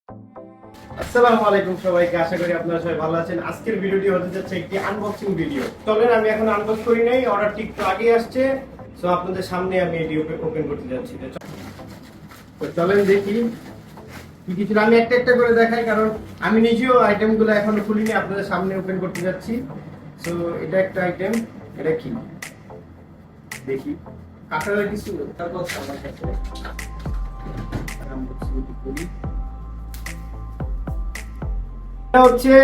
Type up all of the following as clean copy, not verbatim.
আসসালামু আলাইকুম সবাইকে, আশা করি আপনারা সবাই ভালো আছেন। আজকের ভিডিওটি হতে যাচ্ছে একটি আনবক্সিং ভিডিও। চলেন, আমি এখন আনবক্স করি নাই, অর্ডারটি একটু আগে আসছে, সো আপনাদের সামনে আমি এটি ওপেন করতে যাচ্ছি। তো চলেন দেখি কি কিছু। আমি একটা একটা করে দেখাই, কারণ আমি নিজেও আইটেমগুলো এখনো খুলিনি, আপনাদের সামনে ওপেন করতে যাচ্ছি। সো এটা একটা আইটেম, এটা কি দেখি, কাটার কিছু তারপর আমার কাছে আনবক্সিং করি। এটা হচ্ছে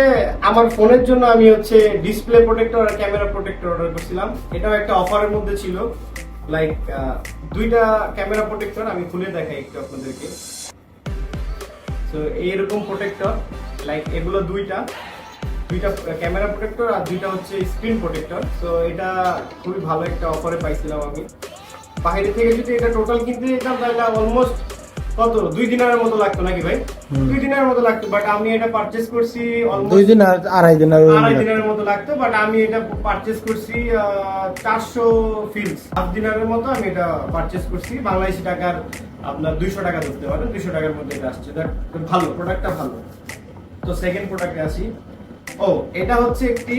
আমার ফোনের জন্য আমি হচ্ছে ডিসপ্লে প্রোটেক্টর আর ক্যামেরা প্রোটেক্টর অর্ডার করছিলাম। এটাও একটা অফারের মধ্যে ছিল, লাইক দুইটা ক্যামেরা প্রোটেক্টর। আমি খুলে দেখাই একটু আপনাদেরকে। তো এইরকম প্রোটেক্টর, লাইক এগুলো দুইটা ক্যামেরা প্রোটেক্টর আর দুইটা হচ্ছে স্ক্রিন প্রোটেক্টর। তো এটা খুবই ভালো একটা অফারে পাইছিলাম আমি। বাইরে থেকে যদি এটা টোটাল কিনতে যেতাম তাহলে অলমোস্ট কত 2 দিনের মতো লাগতো নাকি ভাই? 2 দিনের মতো লাগতো, বাট আমি এটা পারচেজ করছি অলমোস্ট 2 দিন আর আড়াই দিনের মতো লাগতো, বাট আমি এটা পারচেজ করছি 400 ফিলস, হাফ দিনের মতো আমি এটা পারচেজ করছি। বাংলাদেশি টাকার আপনার 200 টাকা ধরতে পারেন, 200 টাকার মধ্যে এটা আসছে। ভালো, প্রোডাক্টটা ভালো। তো সেকেন্ড প্রোডাক্টে আসি। ও, এটা হচ্ছে একটি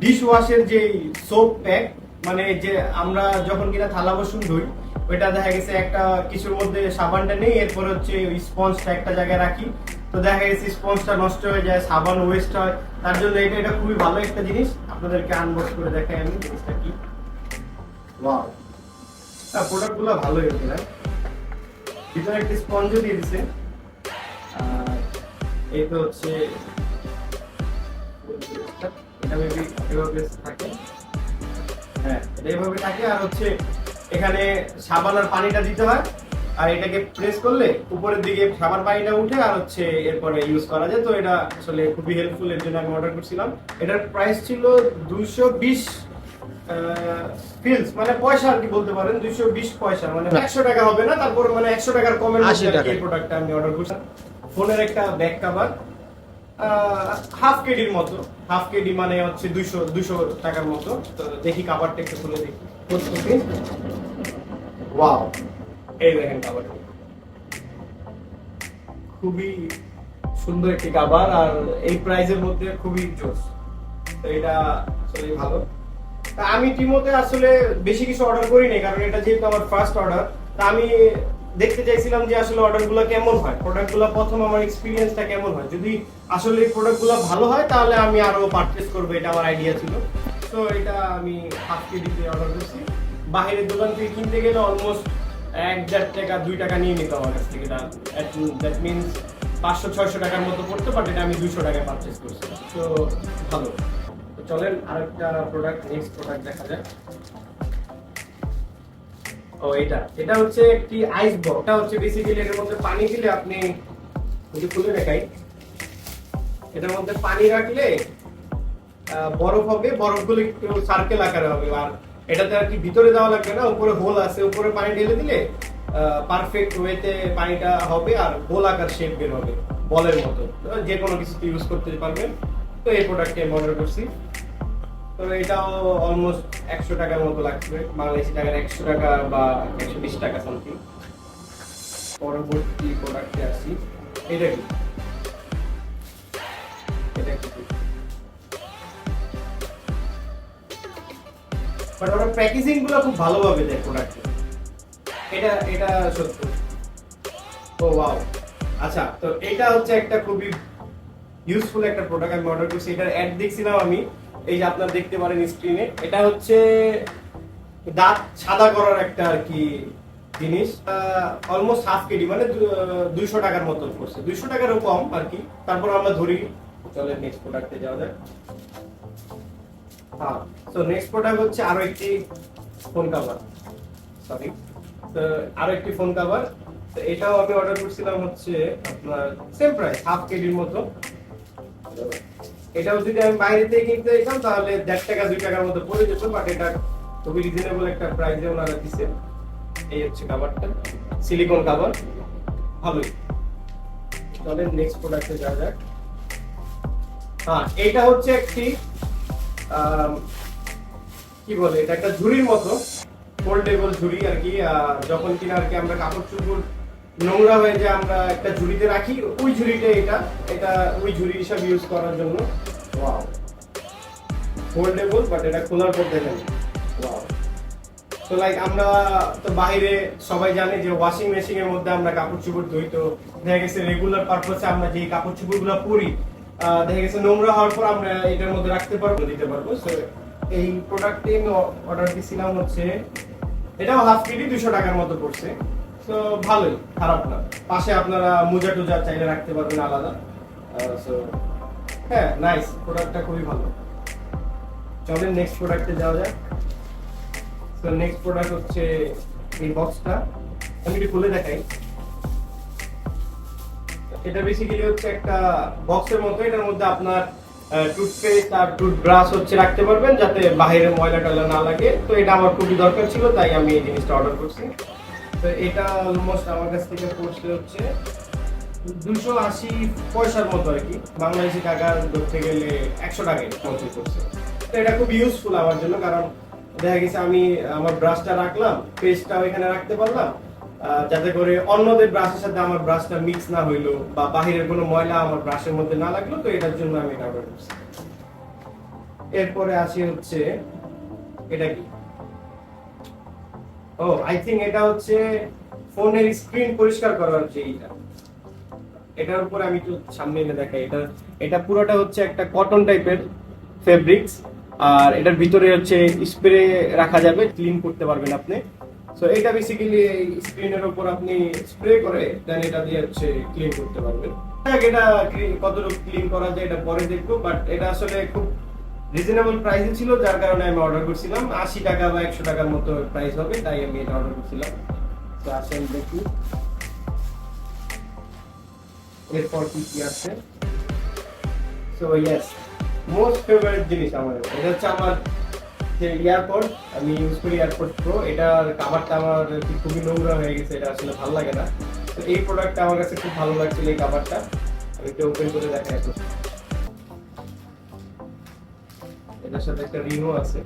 ডিশ ওয়াশের যে সোপ প্যাক, মানে যে আমরা যখন কিনা থালা বাসন ধুই, ওইটা দেখা গেছে একটা কিছুর মধ্যে সাবানটা নেই, এরপর হচ্ছে ওই স্পঞ্জটা একটা জায়গায় রাখি, তো দেখা গেছে স্পঞ্জটা নষ্ট হয়ে যায়, সাবান ওয়েস্ট হয়। তার জন্য এটা খুবই ভালো একটা জিনিস। আপনাদেরকে আনবক্স করে দেখাই আমি জিনিসটা কি। ওয়াও, প্রোডাক্টগুলো ভালোই হচ্ছে না। ভিতরে একটা স্পঞ্জও দিয়ে দিছে। আর এই তো হচ্ছে এটা মেবি এভাবে থাকে। হ্যাঁ, এটা এভাবে থাকে। আর হচ্ছে এখানে সাবান আর পানিটা দিতে হয়, আর এটাকে প্রেস করলে উপরের দিকে সাবান পানিটা উঠে, আর হচ্ছে এরপরে ইউজ করা যায়। তো এটা আসলে খুবই হেল্পফুল, এর জন্য আমি অর্ডার করছিলাম। এটার প্রাইস ছিল 220 ফিলস, মানে পয়সা আর কি বলতে পারেন, 220 পয়সা, মানে 100 টাকা হবে না। তারপর মানে 100 টাকার কমের মধ্যে এই প্রোডাক্টটা আমি অর্ডার করছিলাম। ফোনের একটা ব্যাক কভার, হাফ কেডির মতো, হাফ কেডি মানে হচ্ছে 200 টাকার মতো। তো দেখি কাভারটা একটু খুলে দেখি। ওয়াও, এই দেখেন কাভারটা, খুবই সুন্দর একটি কাভার, আর এই প্রাইসের মধ্যে খুবই জোস। তো এটা আসলে ভালো। তা আমি টিমোতে আসলে বেশি কিছু অর্ডার করি নাই, কারণ এটা যেহেতু আমার ফার্স্ট অর্ডার। তা আমি দেখতে চাইছিলাম যে আসলে অর্ডারগুলো কেমন হয়, প্রোডাক্টগুলো প্রথম আমার এক্সপেরিয়েন্সটা কেমন হয়। যদি আসলে এই প্রোডাক্টগুলো ভালো হয় তাহলে আমি আরো পারচেজ করব, এটা আমার আইডিয়া ছিল। তো এটা আমি হাফ কেজিতে অর্ডার করছি। বাইরের দোকান থেকে কিনতে গেলে অলমোস্ট 1-1.5 টাকা 2 টাকা নিয়ে নিত আমার কাছ থেকে। দ্যাট মিনস 500-600 টাকার মতো পড়তো, বাট এটা আমি 200 টাকায় পারচেজ করছি। তো ভালো। তো চলেন আরেকটা প্রোডাক্ট, নেক্সট প্রোডাক্ট দেখা যাক। ও, এটা হচ্ছে একটি আইস বক্স। এটা হচ্ছে বেসিক্যালি এর মধ্যে পানি দিলে আপনি, যদি খুলে দেখাই, এটার মধ্যে পানি রাখলে বরফ হবে, বরফগুলো একটু সার্কেল আকারে হবে। আর এটাতে আর কি ভিতরে দেওয়া লাগবে না, উপরে হোল আছে, উপরে পানি ঢেলে দিলে পারফেক্ট ওয়েতে পানিটা হবে, আর গোল আকার শেপ বের হবে বলের মতো। যে কোনো কিছুতে ইউজ করতে পারবেন। তো এই প্রোডাক্টটি আমি অর্ডার করছি। তো এটাও অলমোস্ট 100 টাকার মতো লাগবে, বাংলাদেশি টাকার 100 টাকা বা 120 টাকা সামথিং। পরবর্তী প্রোডাক্টে আসি। এটা কি, এটা কি, বাট ওরা প্যাকেজিং গুলো খুব ভালোভাবে দেয় প্রোডাক্টে। এটা সত্য। ও ওয়াও, আচ্ছা। তো এটা হচ্ছে একটা খুবই ইউজফুল একটা প্রোডাক্ট আমি অর্ডার করছি। এটার অ্যাড দেখছিলাম আমি, এই যে আপনারা দেখতে পারেন স্ক্রিনে। এটা হচ্ছে দাঁত সাদা করার একটা আর কি জিনিস। অলমোস্ট হাফ কেডি, মানে 200 টাকার মতো পড়ছে, 200 টাকারও কম আর কি। তারপর আমরা ধরি। চলে নেক্সট প্রোডাক্টে যাওয়া যাক। হ্যাঁ, তো নেক্সট প্রোডাক্ট হচ্ছে আরো একটি ফোন কভার। সরি, তো আরো একটি ফোন কভার। তো এটাও আমি অর্ডার করছিলাম হচ্ছে আপনার সেম প্রাইস, হাফ কেডির মতো। এটাও যদি আমি বাইরে থেকে কিনতে যেতাম তাহলে 1.5 টাকা 2 টাকার মতো পড়ে যেত, বাট এটা খুবই রিজনেবল একটা প্রাইসে ওনারা দিচ্ছে। এই হচ্ছে কভারটা, সিলিকন কভার, ভালোই। চলেন নেক্সট প্রোডাক্টে যাওয়া যাক। হ্যাঁ, এটা হচ্ছে একটি কি বলে, এটা একটা ঝুড়ির মতো, ফোল্ডেবল ঝুড়ি আর কি। যখন কিনা আর কি আমরা কাপড় চোপড় নোংরা হয়ে যে আমরা একটা ঝুড়িতে রাখি, ওই ঝুড়িটা এটা এটা ওই ঝুড়ি হিসাবে ইউজ করার জন্য। ওয়াও, ফোল্ডেবল, বাট এটা খোলার পর দেখেন ওয়াও। তো লাইক আমরা তো বাইরে সবাই জানে যে ওয়াশিং মেশিন এর মধ্যে আমরা কাপড় চোপড় ধুই, তো দেখা গেছে রেগুলার পারপাসে আমরা যে কাপড় চোপড় গুলো পরি, দেখা গেছে নোংরা হওয়ার পর আমরা এটার মধ্যে রাখতে পারবো, দিতে পারবো। তো এই প্রোডাক্টটি আমি অর্ডার দিয়েছিলাম হচ্ছে, এটাও হাফ কেজি 200 টাকার মতো পড়ছে। তো ভালোই, খারাপ না। পাশে আপনারা মোজা টুজা চাইলে রাখতে পারবেন আলাদা। সো হ্যাঁ, নাইস, প্রোডাক্টটা খুবই ভালো। চলেন নেক্সট প্রোডাক্টে যাওয়া যাক। তো নেক্সট প্রোডাক্ট হচ্ছে এই বক্সটা, আমি একটু খুলে দেখাই। এটা বেসিক্যালি হচ্ছে একটা বক্সের মতো, এটার মধ্যে আপনার টুথপেস্ট আর টুথব্রাশ হচ্ছে রাখতে পারবেন, যাতে বাইরে ময়লা টয়লা না লাগে। তো এটা আমার খুবই দরকার ছিল, তাই আমি এই জিনিসটা অর্ডার করছি। তো এটা অলমোস্ট আমার কাছ থেকে পড়ছে হচ্ছে 280 পয়সার মতো আর কি, বাংলাদেশি টাকা ধরতে গেলে 100 টাকায় পৌঁছে পড়ছে। তো এটা খুব ইউজফুল আমার জন্য, কারণ দেখা গেছে আমি আমার ব্রাশটা রাখলাম, পেস্টটাও এখানে রাখতে পারলাম, যাতে করে অন্যদের ব্রাশের সাথে আমার ব্রাশটা মিক্স না হইলো বা বাহিরের কোনো ময়লা আমার ব্রাশের মধ্যে না লাগলো। তো এটার জন্য আমি এটা অর্ডার করছি। এরপরে আসি হচ্ছে এটা কি, ও আই থিঙ্ক এটা হচ্ছে ফোনের স্ক্রিন পরিষ্কার করার যে এটার উপরে আমি একটু সামনে এনে দেখাই। এটা পুরোটা হচ্ছে একটা কটন টাইপের ফেব্রিক্স, আর এটার ভিতরে হচ্ছে স্প্রে রাখা যাবে, ক্লিন করতে পারবেন আপনি। সো এটা বেসিক্যালি স্ক্রিনের উপর আপনি স্প্রে করে দেন এটা দিয়ে হচ্ছে ক্লিন করতে পারবেন। এটা কতটুকু ক্লিন করা যায় এটা পরে দেখবো, বাট এটা আসলে খুব রিজনেবল প্রাইসে ছিল, যার কারণে আমি অর্ডার করছিলাম। 80 টাকা বা 100 টাকার মতো প্রাইস হবে, তাই আমি এটা অর্ডার করছিলাম। তো আসেন দেখি এরপর কি কি আছে। সো ইয়েস, মোস্ট ফেভারিট জিনিস আমার, এটা হচ্ছে আমার যে ইয়ারপড, আমি ইউজ করি এয়ারপড প্রো। এটার কাভারটা আমার খুবই নোংরা হয়ে গেছে, এটা আসলে ভালো লাগে না। তো এই প্রোডাক্টটা আমার কাছে খুব ভালো লাগছিল, এই কাভারটা। আমি এটা ওপেন করে দেখাই এখন। এটার সাথে একটা রিংও আছে।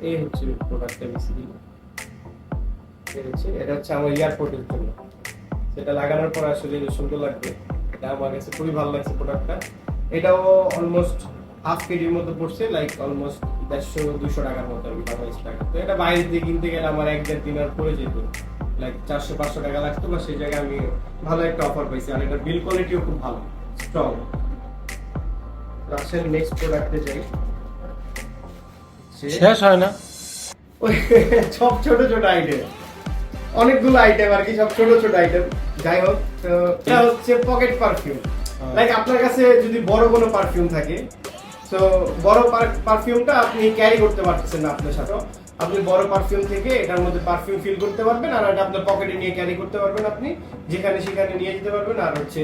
এই হচ্ছে প্রোডাক্টটা বেসিক্যালি, এটা হচ্ছে আমার ইয়ারপডের জন্য। সেটা লাগানোর পর আসলে সুন্দর লাগবে, এটা আমার কাছে খুবই ভালো লাগছে প্রোডাক্টটা। এটাও অলমোস্ট হাফ কেজির মতো পড়ছে, লাইক অলমোস্ট 150-200 টাকার মতো আর কি, বাংলাদেশি টাকা। তো এটা বাইরে দিয়ে কিনতে গেলে আমার 1-1.5 দিন আর পড়ে যেত, লাইক 400-500 টাকা লাগতো, বা সেই জায়গায় আমি ভালো একটা অফার পাইছি। আর এটার বিল কোয়ালিটিও খুব ভালো, স্ট্রং। আসলে নেক্সট প্রোডাক্টে যাই। শেষ হয় না, ওই সব ছোট ছোট আইটেম, অনেকগুলো আইটেম আর কি, সব ছোট ছোট আইটেম। যাই হোক, তো এটা হচ্ছে পকেট পারফিউম। লাইক আপনার কাছে যদি বড় কোনো পারফিউম থাকে, তো বড় পারফিউমটা আপনি ক্যারি করতে পারতেছেন না আপনার সাথে, আপনি বড় পারফিউম থেকে এটার মধ্যে পারফিউম ফিল করতে পারবেন, আর এটা আপনার পকেটে নিয়ে ক্যারি করতে পারবেন, আপনি যেখানে সেখানে নিয়ে যেতে পারবেন, আর হচ্ছে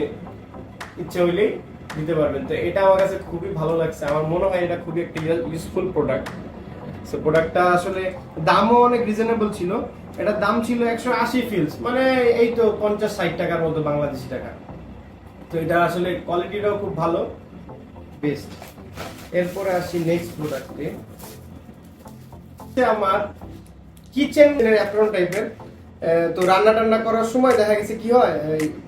ইচ্ছে হইলেই দিতে পারবেন। তো এটা আমার কাছে খুবই ভালো লাগছে, আমার মনে হয় এটা খুবই একটা ইউজফুল প্রোডাক্ট। সো প্রোডাক্টটা আসলে দামও অনেক রিজনেবল ছিল। এটার দাম ছিল 180 ফিলস, মানে এই তো 50-60 টাকার মতো বাংলাদেশি টাকা। তো এটা আসলে কোয়ালিটিটাও খুব ভালো, বেস্ট। এরপরে আসি নেক্সট প্রোডাক্টে, আমার কিচেন অ্যাপ্রন টাইপের। তো রান্না টান্না করার সময় দেখা গেছে কি হয়,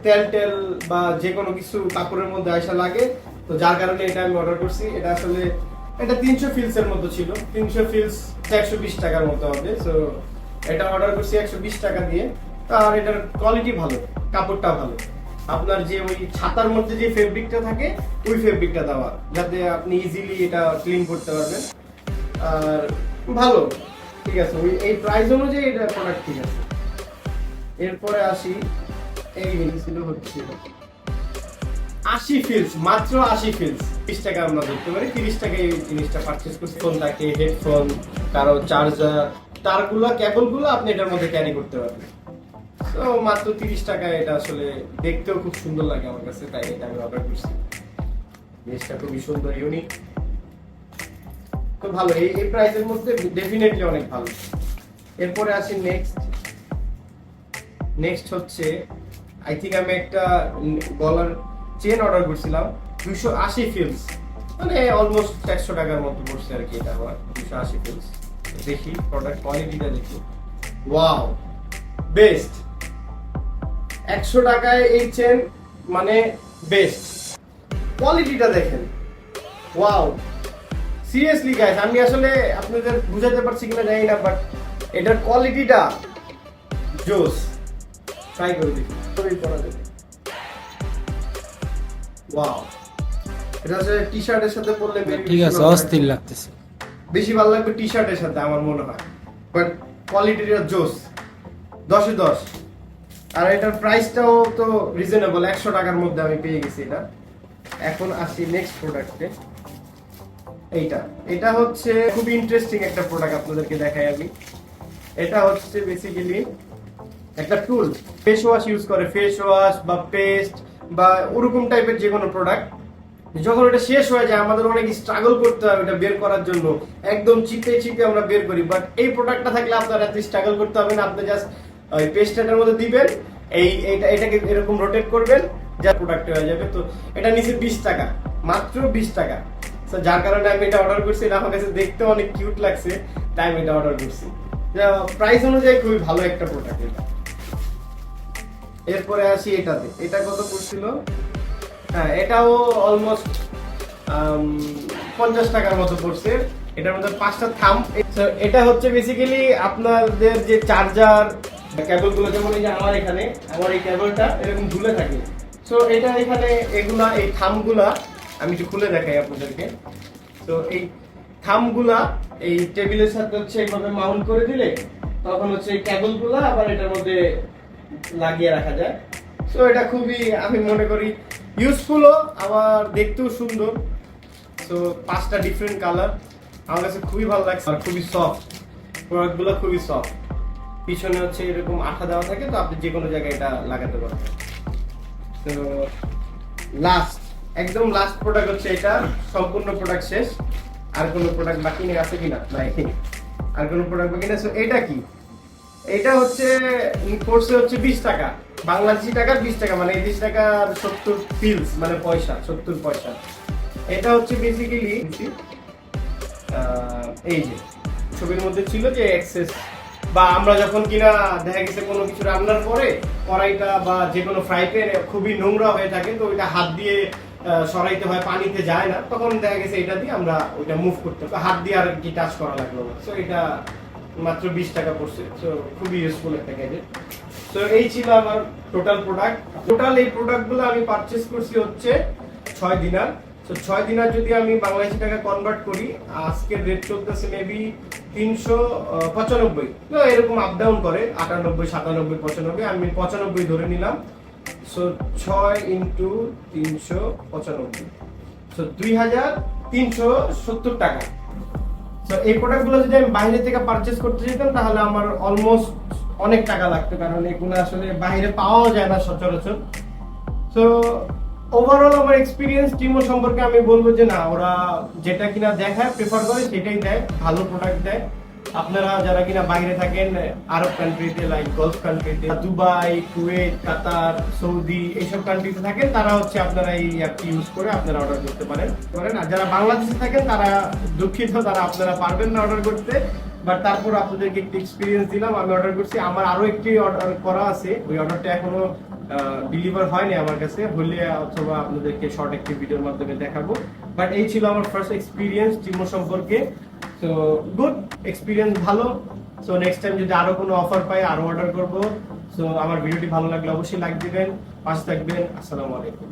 তেল টেল বা যে কোনো কিছু কাপড়ের মধ্যে আইসা লাগে, তো যার কারণে এটা আমি অর্ডার করছি। এটা আসলে এটা 300 ফিলসের মতো ছিল, 300 ফিলস 120 টাকার মতো হবে। সো এটা অর্ডার করছি 120 টাকা দিয়ে। আর এটার কোয়ালিটি ভালো, কাপড়টা ভালো, আপনার যে ওই ছাতার মধ্যে যে ফেব্রিকটা থাকে ওই ফেব্রিকটা দেওয়া, যাতে আপনি ইজিলি এটা ক্লিন করতে পারবেন। আর ভালো, ঠিক আছে, ওই এই প্রাইস অনুযায়ী এটা প্রোডাক্ট ঠিক আছে। এরপরে আসি, এই ছিল হচ্ছে 80 ফিলস, মাত্র 80 ফিলস, 30 টাকা আমরা ধরতে পারি। 30 টাকায় এই জিনিসটা পারচেজ করছি। ফোন থাকে, হেডফোন, কারো চার্জার, তারগুলো, কেবলগুলো আপনি এটার মধ্যে ক্যারি করতে পারবেন। তো মাত্র 30 টাকায় এটা আসলে দেখতেও খুব সুন্দর লাগে আমার কাছে, তাই এটা আমি অর্ডার করছি। জিনিসটা খুবই সুন্দর, ইউনিক, তো ভালো। এই প্রাইসের মধ্যে ডেফিনেটলি অনেক ভালো। এরপরে আসি নেক্সট হচ্ছে, আই থিঙ্ক আমি একটা গলার চেন অর্ডার করছিলাম, 280 ফিলস, মানে অলমোস্ট 100 টাকার মতো পড়ছে আর কি। এটা আমার 280 ফিলস। দেখি প্রোডাক্ট কোয়ালিটিটা দেখি, ওয়াও, বেস্ট। 100 টাকায় এই চেন মানে বেস্ট। কোয়ালিটিটা দেখেন, ওয়াও। সিরিয়াসলি গাইস, আমি আসলে আপনাদের বুঝাতে পারছি কিনা জানি না, বাট এটার কোয়ালিটিটা জোস। ট্রাই করে দেখি, খুবই পরা যাবে। ওয়াও, এটা হচ্ছে টি-শার্টের সাথে পরলে ঠিক আছে, অস্থির লাগতেছে। বেশি ভালো লাগবে টি-শার্টের সাথে আমার মনে হয়, বাট কোয়ালিটিটা জোস, 10-এ 10। আর এটার প্রাইসটাও তো রিজনেবল, 100 টাকার মধ্যে আমি পেয়ে গেছি এটা। এখন আসি নেক্সট প্রোডাক্টে। এটা হচ্ছে খুব ইন্টারেস্টিং একটা প্রোডাক্ট, আপনাদেরকে দেখাই আমি। এটা হচ্ছে বেসিক্যালি একটা টুল, ফেস ওয়াশ ইউজ করে, ফেস ওয়াশ বা পেস্ট বা ওরকম টাইপের যে কোনো প্রোডাক্ট। যখন এটা শেষ হয়ে যায় আমাদের অনেক স্ট্রাগল করতে হয় এটা বের করার জন্য, একদম চিপে চিপে আমরা বের করি। বাট এই প্রোডাক্টটা থাকলে আপনার এত স্ট্রাগল করতে হবে না, আপনি জাস্ট ওই পেস্টটার মধ্যে দিবেন, এটাকে এরকম রোটেট করবেন, যা প্রোডাক্ট হয়ে যাবে। তো এটা নিচে 20 টাকা, মাত্র 20 টাকা। তো যার কারণে আমি এটা অর্ডার করছি, এটা আমার কাছে দেখতে অনেক কিউট লাগছে, তাই আমি এটা অর্ডার করছি। প্রাইস অনুযায়ী খুবই ভালো একটা প্রোডাক্ট এটা। এরপরে আসি এটাতে, এটা কত পড়ছিল? হ্যাঁ, এটাও অলমোস্ট 50 টাকার মতো পড়ছে। এটার মধ্যে 5টা থাম্ব। এটা হচ্ছে বেসিক্যালি আপনাদের যে চার্জার কেবল গুলো, যেমন এই যে আমার এই কেবলটা এরকম ঝুলে থাকে। সো এটা এখানে এগুলা, এই থাম্বগুলা আমি একটু খুলে দেখাই আপনাদেরকে। তো এই থাম্বগুলা এই টেবিলের সাথে হচ্ছে এইভাবে মাউন্ট করে দিলে তখন হচ্ছে এই কেবলগুলা আবার এটার মধ্যে লাগিয়ে রাখা যায়। সো এটা খুবই, আমি মনে করি ইউজফুলও, আবার দেখতেও সুন্দর। সো 5টা ডিফারেন্ট কালার, আমার কাছে খুবই ভালো লাগছে। আর খুবই সফট, প্রোডাক্টগুলো খুবই সফট। পিছনে হচ্ছে এরকম আঠা দেওয়া থাকে, তো আপনি যে কোনো জায়গায় এটা লাগাতে পারবেন। তো একদম লাস্ট প্রোডাক্ট হচ্ছে এটা। সম্পূর্ণ প্রোডাক্ট শেষ। আর কোনো প্রোডাক্ট বাকি নেই, আছে কিনা? নাই, আর কোনো প্রোডাক্ট বাকি নেই। সো এটা কি? এটা হচ্ছে পড়ছে হচ্ছে 20 টাকা, বাংলাদেশি টাকা 20 টাকা, মানে 20 টাকা 70 ফিলস, মানে পয়সা, 70 পয়সা। এটা হচ্ছে বেসিক্যালি এই যে ছবির মধ্যে ছিল যে এক্সেস, বা আমরা যখন কিনা দেখা গেছে কোনো কিছু রান্নার পরে কড়াইটা বা যে কোনো ফ্রাই প্যান খুবই নোংরা হয়ে থাকে, তো ওইটা হাত দিয়ে সরাইতে হয়, পানিতে যায় না, তখন দেখা গেছে এটা দিয়ে আমরা ওইটা মুভ করতে, হাত দিয়ে আর কি টাচ করা লাগলো না। সো এটা মাত্র 20 টাকা পড়ছে। সো খুবই ইউজফুল একটা গ্যাজেট। সো এই ছিল আমার টোটাল প্রোডাক্ট। টোটাল এই প্রোডাক্টগুলো আমি পারচেজ করছি হচ্ছে 6 দিনার। সো 6 দিনার যদি আমি বাংলাদেশি টাকা কনভার্ট করি, আজকের রেট চলতেছে মেবি 395, তো এরকম আপ ডাউন করে, 98, 97, 95, আমি 95 ধরে নিলাম। সো 6 ইন্টু 395, সো 2370 টাকা। তো এই প্রোডাক্টগুলো যদি আমি বাইরে থেকে পারচেজ করতে যেতাম তাহলে আমার অলমোস্ট অনেক টাকা লাগতো, কারণ এগুলো আসলে বাইরে পাওয়া যায় না সচরাচর। তো ওভারঅল আমার এক্সপিরিয়েন্স টিমো সম্পর্কে আমি বলবো যে না, ওরা যেটা কিনা দেখায়, প্রেফার করে সেটাই দেয়, ভালো প্রোডাক্ট দেয়। আপনারা যারা কিনা বাইরে থাকেন, আরব কান্ট্রিতে, লাইক গালফ কান্ট্রিতে, দুবাই, কুয়েত, কাতার, সৌদি, এইসব কান্ট্রিতে থাকেন, তারা হচ্ছে আপনারা এই অ্যাপটি ইউজ করে আপনারা অর্ডার করতে পারেন। আর যারা বাংলাদেশে থাকেন তারা দুঃখিত, তারা আপনারা পারবেন না অর্ডার করতে, বাট তারপর আপনাদেরকে একটি এক্সপিরিয়েন্স দিলাম। আমি অর্ডার করছি, আমার আরো একটি অর্ডার করা আছে, ওই অর্ডারটা এখনো ডেলিভার হয়নি আমার কাছে, হলে অথবা আপনাদেরকে শর্ট একটি ভিডিওর মাধ্যমে দেখাবো। বাট এই ছিল আমার ফার্স্ট এক্সপিরিয়েন্স টিমো সম্পর্কে। সো গুড এক্সপিরিয়েন্স, ভালো। সো নেক্সট টাইম যদি আরো কোনো অফার পাই আরো অর্ডার করব। সো আমার ভিডিওটি ভালো লাগলে অবশ্যই লাইক দিবেন, পাশে থাকবেন। আসসালামু আলাইকুম।